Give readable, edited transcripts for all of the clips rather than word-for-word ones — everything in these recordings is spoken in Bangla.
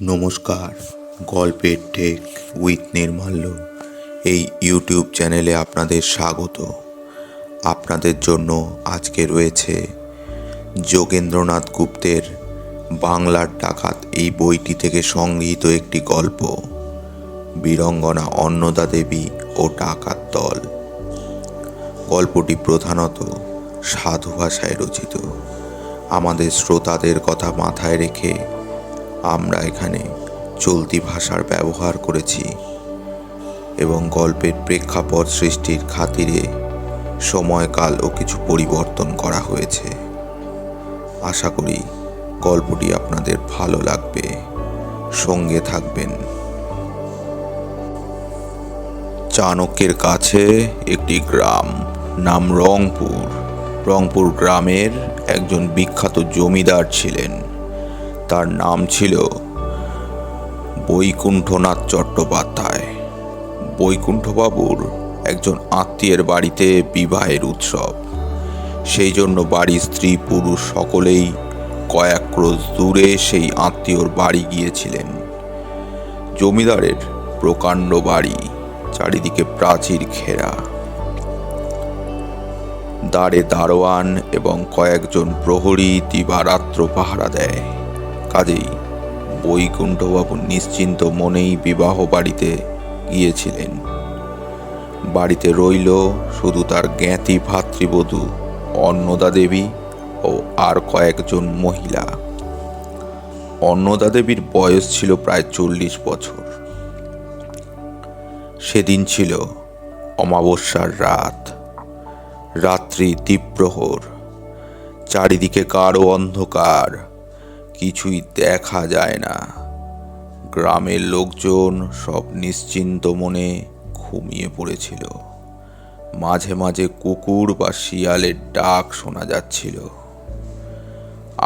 নমস্কার, গল্পের টেক উইথ নির্মাল্য এই ইউটিউব চ্যানেলে আপনাদের স্বাগত। আপনাদের জন্য আজকে রয়েছে যোগেন্দ্রনাথ গুপ্তের বাংলার ডাকাত এই বইটি থেকে সংগৃহীত একটি গল্প, বীরঙ্গনা অন্নদা দেবী ও ডাকাত দল। গল্পটি প্রধানত সাধু ভাষায় রচিত। আমাদের শ্রোতাদের কথা মাথায় রেখে আমরা এখানে চলতি ভাষার ব্যবহার করেছি এবং গল্পের প্রেক্ষাপট সৃষ্টির খাতিরে সময়কাল ও কিছু পরিবর্তন করা হয়েছে। আশা করি গল্পটি আপনাদের ভালো লাগবে। সঙ্গে থাকবেন। চাণক্যের কাছে একটি গ্রাম, নাম রংপুর। রংপুর গ্রামের একজন বিখ্যাত জমিদার ছিলেন। তার নাম ছিল বৈকুণ্ঠনাথ চট্টোপাধ্যায়। বৈকুণ্ঠবাবুর একজন আত্মীয়ের বাড়িতে বিবাহের উৎসব। সেই জন্য বাড়ির স্ত্রী পুরুষ সকলেই কয়েক ক্রোশ দূরে সেই আত্মীয়র বাড়ি গিয়েছিলেন। জমিদারের প্রকাণ্ড বাড়ি, চারিদিকে প্রাচীর ঘেরা। দ্বারে দারোয়ান এবং কয়েকজন প্রহরী দিবারাত্র পাহারা দেয়। কাজেই বৈকুণ্ঠবাবু নিশ্চিন্ত মনেই বিবাহ বাড়িতে গিয়েছিলেন। বাড়িতে রইল শুধু তার জ্ঞাতি ভাতৃবধূ অন্নদা দেবী ও আর কয়েকজন মহিলা। অন্নদা দেবীর বয়স ছিল প্রায় 40 বছর। সেদিন ছিল অমাবস্যার রাত। রাত্রি দ্বীপ্রহর। চারিদিকে গাঢ় অন্ধকার, কিছুই দেখা যায় না। গ্রামের লোকজন সব নিশ্চিন্ত মনে ঘুমিয়ে পড়েছিল। মাঝে মাঝে কুকুর বা শিয়ালের ডাক শোনা যাচ্ছিল।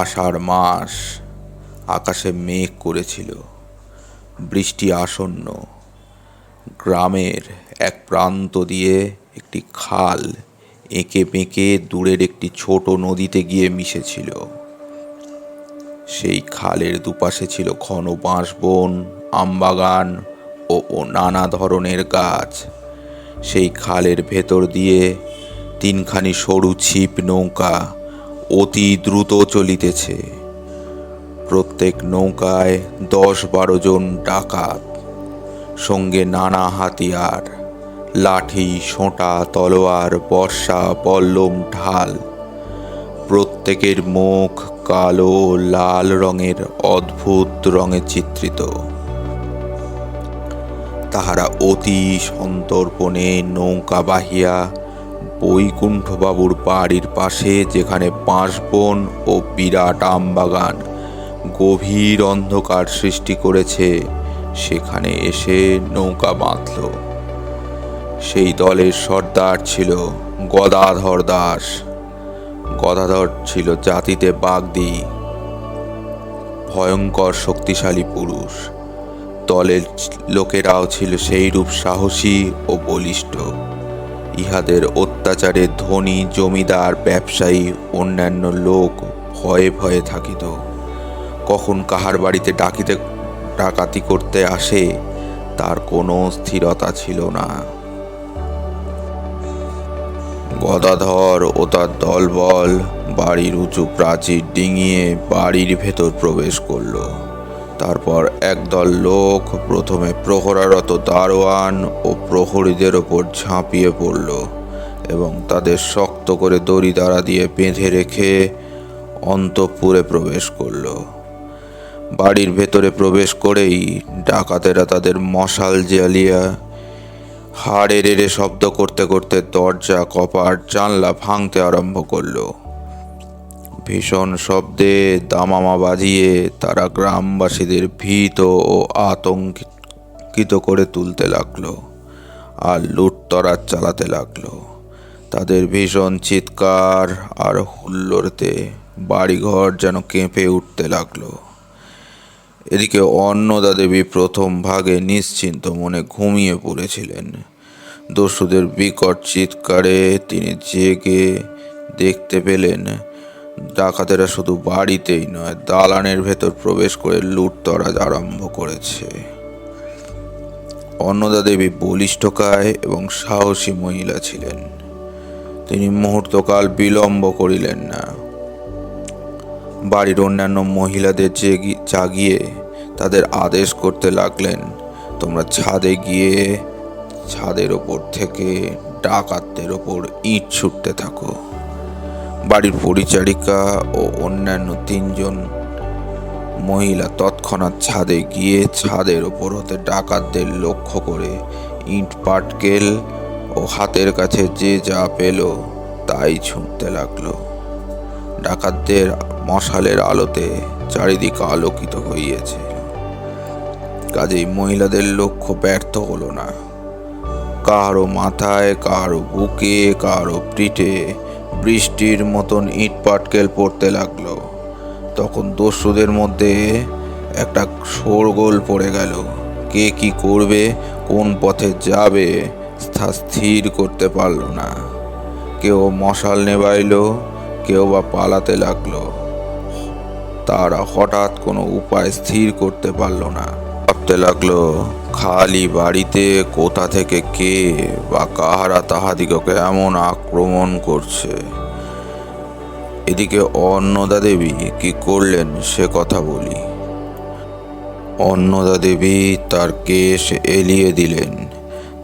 আষাঢ় মাস, আকাশে মেঘ করেছিল। বৃষ্টি আসন্ন। গ্রামের এক প্রান্ত দিয়ে একটি খাল এঁকে বেঁকে দূরের একটি ছোট নদীতে গিয়ে মিশেছিল। সেই খালের দুপাশে ছিল ঘন বাঁশবন, আমবাগান ও নানা ধরনের গাছ। সেই খালের ভেতর দিয়ে তিনখানি সরু ছিপ নৌকা অতি দ্রুত চলিতেছে। প্রত্যেক নৌকায় 10-12 জন ডাকাত, সঙ্গে নানা হাতিয়ার, লাঠি, সোঁটা, তলোয়ার, বর্শা, বল্লম, ঢাল। প্রত্যেকের মুখ কালো লাল রঙের অদ্ভুত রঙে চিত্রিত। তাহারা অতি সন্তর্পণে নৌকা বাহিয়া বৈকুণ্ঠবাবুর বাড়ির পাশে, যেখানে বাঁশবন ও বিরাট আমবাগান গভীর অন্ধকার সৃষ্টি করেছে, সেখানে এসে নৌকা বাঁধল। সেই দলের সর্দার ছিল গদাধর দাস। গদাধর ছিল জাতিতে বাগদি, ভয়ঙ্কর শক্তিশালী পুরুষ। দলের লোকেরাও ছিল সেইরূপ সাহসী ও বলিষ্ঠ। ইহাদের অত্যাচারে ধনী জমিদার, ব্যবসায়ী, অন্যান্য লোক ভয়ে ভয়ে থাকিত। কখন কাহার বাড়িতে ডাকাতি করতে আসে তার কোনো স্থিরতা ছিল না। গদাধর ও তার দলবল বাড়ির উঁচু প্রাচীর ডিঙিয়ে বাড়ির ভেতর প্রবেশ করল। তারপর একদল লোক প্রথমে প্রহরারত দারোয়ান ও প্রহরীদের ওপর ঝাঁপিয়ে পড়ল এবং তাদের শক্ত করে দড়ি দ্বারা দিয়ে বেঁধে রেখে অন্তঃপুরে প্রবেশ করল। বাড়ির ভেতরে প্রবেশ করেই ডাকাতেরা তাদের মশাল জ্বালিয়ে হাড়ের এড়ে শব্দ করতে করতে দরজা, কপাট, জানলা ভাঙতে আরম্ভ করল। ভীষণ শব্দে দামামা বাজিয়ে তারা গ্রামবাসীদের ভীত ও আতঙ্কিত করে তুলতে লাগলো আর লুটতরাজ চালাতে লাগলো। তাদের ভীষণ চিৎকার আর হুল্লোড়তে বাড়িঘর যেন কেঁপে উঠতে লাগলো। এদিকে অন্নদা দেবী প্রথম ভাগে নিশ্চিন্ত মনে ঘুমিয়ে পড়েছিলেন। দস্যুদের বিকট চিৎকারে তিনি জেগে দেখতে পেলেন ডাকাতেরা শুধু বাড়িতেই নয়, দালানের ভেতর প্রবেশ করে লুটতরাজ আরম্ভ করেছে। অন্নদা দেবী বলিষ্ঠকায় এবং সাহসী মহিলা ছিলেন। তিনি মুহূর্তকাল বিলম্ব করিলেন না। বাড়ির অন্যান্য মহিলাদের জাগিয়ে তাদের আদেশ করতে লাগলেন, তোমরা ছাদে গিয়ে ছাদের ওপর থেকে ডাকাতদের ওপর ইট ছুটতে থাকো। বাড়ির পরিচারিকা ও অন্যান্য 3 জন মহিলা তৎক্ষণাৎ ছাদে গিয়ে ছাদের ওপর হতে ডাকাতদের লক্ষ্য করে ইট পাটকেল ও হাতের কাছে যে যা পেল তাই ছুঁড়তে লাগলো। ডাকাতদের মশালের আলোতে চারিদিক আলোকিত হইয়াছে, কাজেই মহিলাদের লক্ষ্য ব্যর্থ হলো না। কারো মাথায়, কারো বুকে, কারো পিঠে বৃষ্টির মতন ইট পাটকেল পড়তে লাগলো। তখন দস্যুদের মধ্যে একটা শোরগোল পড়ে গেল। কে কি করবে, কোন পথে যাবে তা স্থির করতে পারল না। কেউ মশাল নেবাইল, কেউ বা পালাতে লাগলো। তারা হঠাৎ কোনো উপায় স্থির করতে পারল না। ভাবতে লাগলো, খালি বাড়িতে কোথা থেকে কে বা কাহারা তাহাদিগকে এমন আক্রমণ করছে। এদিকে অন্নদা দেবী কি করলেন সে কথা বলি। অন্নদা দেবী তার কেশ এলিয়ে দিলেন।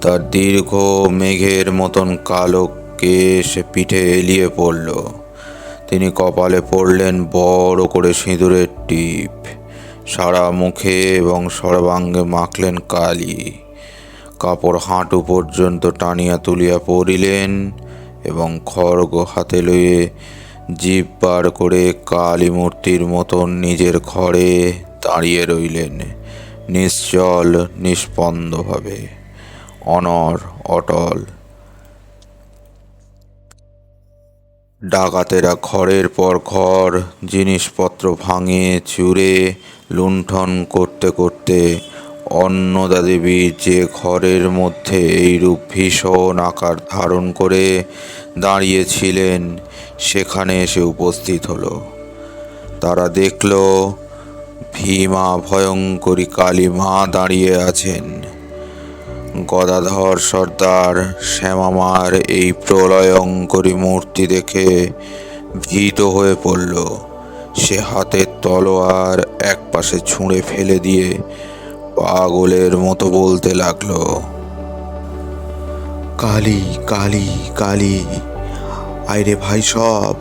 তার দীর্ঘ মেঘের মতন কালো কেশ পিঠে এলিয়ে পড়ল। তিনি কপালে পড়লেন বড় করে সিঁদুরের টিপ। সারা মুখে এবং সর্বাঙ্গে মাখলেন কালি। কাপড় হাঁটু পর্যন্ত টানিয়া তুলিয়া পরিলেন এবং খড়গ হাতে লইয়ে জিভ বার করে কালী মূর্তির মতন নিজের ঘরে দাঁড়িয়ে রইলেন, নিশ্চল নিস্পন্দভাবে, অনর অটল। ডাকাতেরা ঘরের পর ঘর জিনিসপত্র ভাঙিয়ে চুরে লুণ্ঠন করতে করতে অন্নদা দেবী যে ঘরের মধ্যে এইরূপ ভীষণ আকার ধারণ করে দাঁড়িয়েছিলেন সেখানে এসে উপস্থিত হলো। তারা দেখল ভীমা ভয়ঙ্করী কালী মা দাঁড়িয়ে আছেন। গদাধর সর্দার শ্যামামার এই প্রলয়ঙ্করী মূর্তি দেখে ভীত হয়ে পড়ল। সে হাতের তলোয়ার এক পাশে ছুঁড়ে ফেলে দিয়ে পাগলের মতো বলতে লাগলো, কালী কালী কালী, আইরে ভাই সব,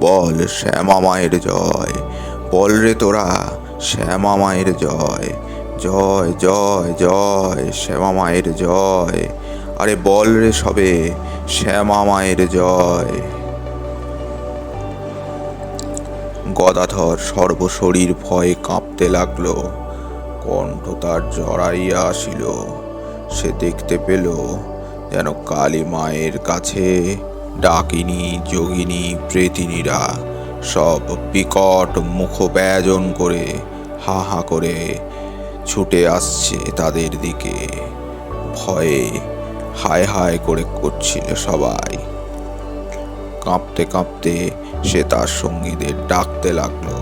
বল শ্যামা মায়ের জয়, বল রে তোরা শ্যামা মায়ের জয়, জয় জয় জয় শ্যামা মায়ের জয়, আরে বল রে সবে শ্যামা মায়ের জয়। গদাধর সর্বশরীর ভয়ে কাঁপতে লাগলো। কণ্ঠ তার জড়াইয়া আসিল। সে দেখতে পেল যেন কালী মায়ের কাছে ডাকিনী, যোগিনী, প্রেতিনীরা সব বিকট মুখ ব্যজন করে হা হা করে ছুটে আসছে তাদের দিকে। ভয়ে হায় হায় করে করছিল সবাই। কাঁপতে কাঁপতে সে তার সঙ্গীদের ডাকতে লাগলো,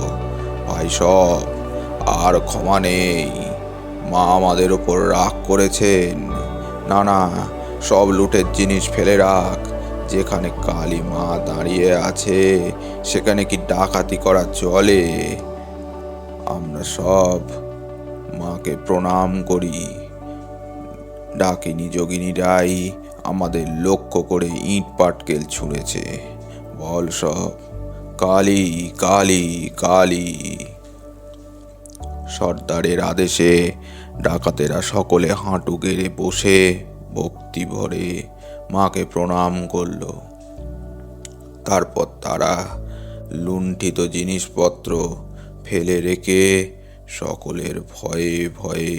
ভাই সব, আর ক্ষমা নেই, মা আমাদের ওপর রাগ করেছেন। না না, সব লুটের জিনিস ফেলে রাখ। যেখানে কালী মা দাঁড়িয়ে আছে সেখানে কি ডাকাতি করা চলে? আমরা সব মাকে প্রণাম করি। ডাকিনী যোগিনীরাই আমাদের লক্ষ্য করে ইট পাটকেল ছুঁড়েছে। বল সব, কালী কালী কালী। সর্দারের আদেশে ডাকাতেরা সকলে হাঁটু গেড়ে বসে ভক্তি ভরে মাকে প্রণাম করল। তারপর তারা লুণ্ঠিত জিনিসপত্র ফেলে রেখে সকলের ভয়ে ভয়ে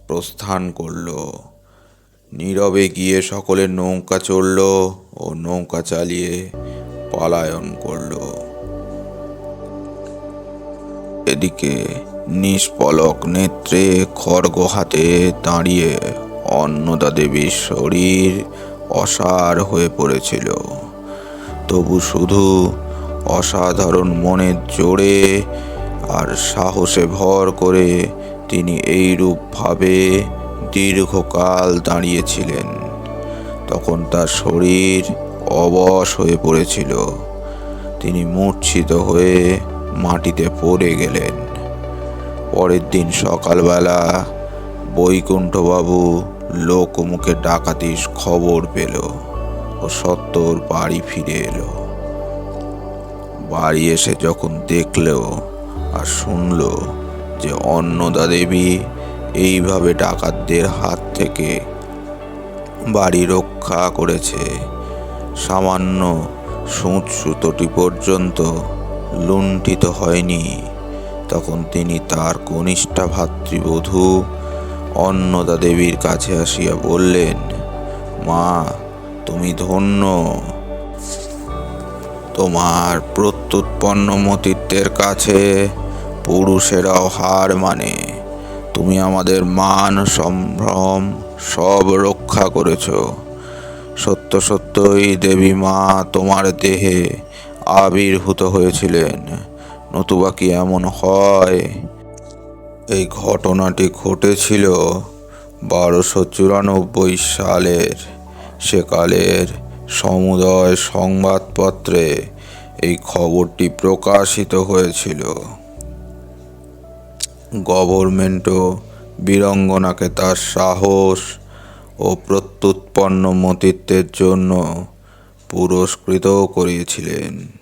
প্রস্থান করল। নীরবে গিয়ে সকলে নৌকা চড়ল ও নৌকা চালিয়ে পলায়ন করল। এদিকে নিষ্পলক নেত্রে খড়গ হাতে দাঁড়িয়ে অন্নদা দেবীর শরীর অসাড় হয়ে পড়েছিল। তবু শুধু অসাধারণ মনের জোরে আর সাহসে ভর করে তিনি এইরূপভাবে দীর্ঘকাল দাঁড়িয়েছিলেন। তখন তার শরীর অবশ হয়ে পড়েছিল। তিনি মূর্ছিত হয়ে মাটিতে পড়ে গেলেন। পরের দিন সকালবেলা বৈকুণ্ঠবাবু লোকমুখে ডাকাতির খবর পেল ও সত্বর বাড়ি ফিরে এলো। বাড়ি এসে যখন দেখল আর শুনল যে অন্নদা দেবী এইভাবে ডাকাতদের হাত থেকে বাড়ি রক্ষা করেছে, সামান্য সূঁচ সুতোটি পর্যন্ত লুণ্ঠিত হয়নি, তখন তিনি তার কনিষ্ঠা ভাতৃবধূ অন্নদা দেবীর কাছে আসিয়া বললেন, মা, তুমি ধন্য। তোমার প্রত্যুৎপন্ন মতিত্বের কাছে পুরুষেরাও হার মানে। তুমি আমাদের মান সম্ভ্রম সব রক্ষা করেছ। সত্য সত্যই দেবী মা তোমার দেহে আবির্ভূত হয়েছিলেন, নতুবা কি এমন হয়? এই ঘটনাটি ঘটেছিল 1294 সালের। সেকালের সমুদয় সংবাদপত্রে এই খবরটি প্রকাশিত হয়েছিল। গভর্নমেন্টও বীরঙ্গনাকে তার সাহস ও প্রত্যুৎপন্ন মতিত্বের জন্য পুরস্কৃতও করিয়েছিলেন।